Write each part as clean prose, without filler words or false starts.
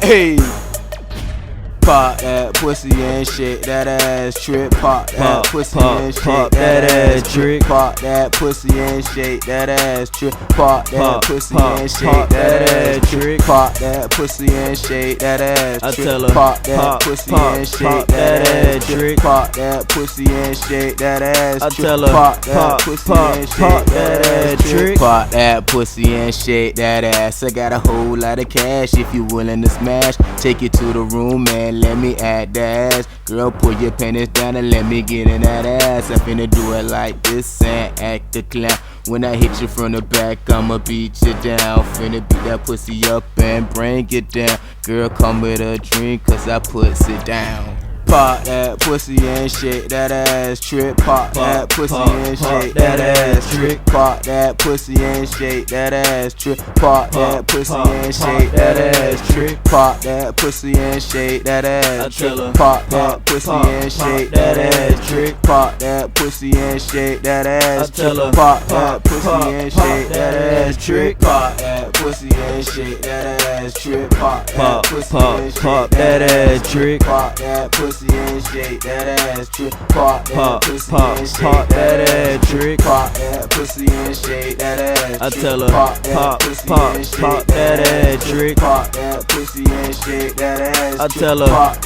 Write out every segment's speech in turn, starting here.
Hey. Pop that pussy and shake that ass trick. Pop that pussy and shake that ass trick. Pop that pussy and shake that ass trick. Pop that pussy and shake that ass trick. Pop that pussy and shake that ass trick. Pop that pussy and shake that ass trick. Pop that pussy and shake that ass trick. Pop that pussy and shake that ass trick. Pop that pussy and shake that ass. I got a whole lot of cash if you willing to smash. Take you to the room and let me add the ass. Girl, pull your panties down and let me get in that ass. I finna do it like this and act the clown. When I hit you from the back, I'ma beat you down. Finna beat that pussy up and bring it down. Girl, come with a drink, cause I puts it down. Pop that pussy and shake that ass trick. Pop that pussy and shake that ass trick. Pop that pussy and shake that ass trick. Pop that pussy and shake that ass trick. Pop that pussy and shake that ass trick. Pop that pussy and shake that ass trick. Pop that pussy and shake that ass trick. Pop that pussy and shake that ass trick. Pop that pussy and shake that ass trick. Pop that pussy and shake that ass trick. Pop that pussy and shake that ass trick. Pop that pussy and shake that ass trick. Pop that pussy and shake that ass. I tell her pop that pussy and shake that ass trick. Pop that pussy and shake that ass. I tell her pop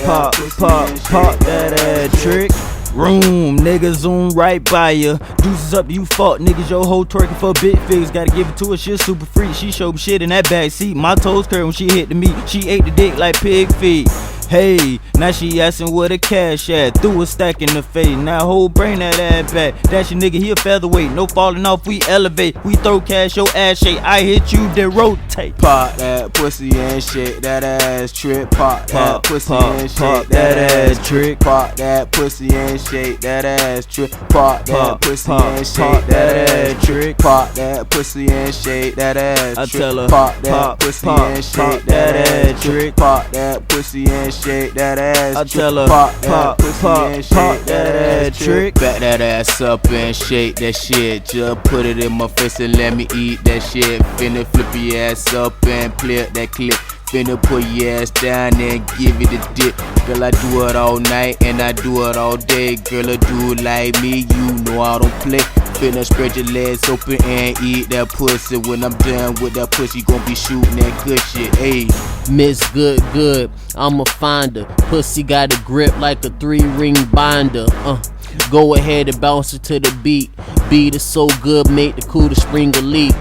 that ass trick. Room, nigga, zoom right by ya. Deuces up, you fuck niggas, your hoe twerking for big figs. Gotta give it to her, shit super free. She showed me shit in that back seat. My toes curved when she hit the meat. She ate the dick like pig feet. Hey, now she asking where the cash at. Threw a stack in the face, now whole bring that ass back. That's your nigga, he a featherweight. No falling off, we elevate. We throw cash, your ass shake. I hit you, then rotate. Pop that pussy and shake that ass trick. Pop that pussy and shake that ass trick. Pop that pussy and shake that ass trick. Pop that pussy and shake that ass trick. Pop that pussy and shake that ass trick. Pop that pussy and shake that ass trick. Pop that pussy and shake that ass. I tell her pop that pussy and shake that ass trick. Back that ass up and shake that shit. Just put it in my face and let me eat that shit. Finna flip your ass up and play up that clip. Finna put your ass down and give it a dip. Girl, I do it all night and I do it all day. Girl, I do it like me, you know I don't play. Finna spread your legs open and eat that pussy. When I'm done with that pussy, gon' be shooting that good shit. Ayy, Miss Good, I'ma find her. Pussy got a grip like a 3-ring binder. Go ahead and bounce it to the beat. Beat is so good, make the cooler spring a leak.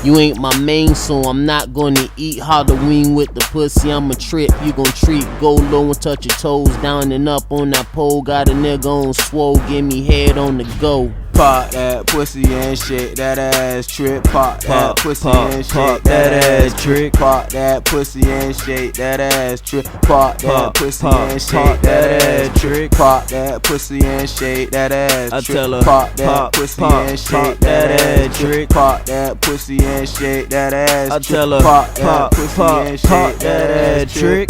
You ain't my main, so I'm not gonna eat Halloween with the pussy. I'm a trip, you gon' treat. Go low and touch your toes, down and up on that pole. Got a nigga on swole, give me head on the go. Pop that pussy and shake that ass trick. Pop that pussy and shake that ass trick. Pop that pussy and shake that ass trick. Pop that pussy and shake that ass trick. Pop that pussy and shake that ass trick. Pop that pussy and shake that ass trick. Pop that pussy and shake that ass trick. Pop that pussy and shake that ass trick.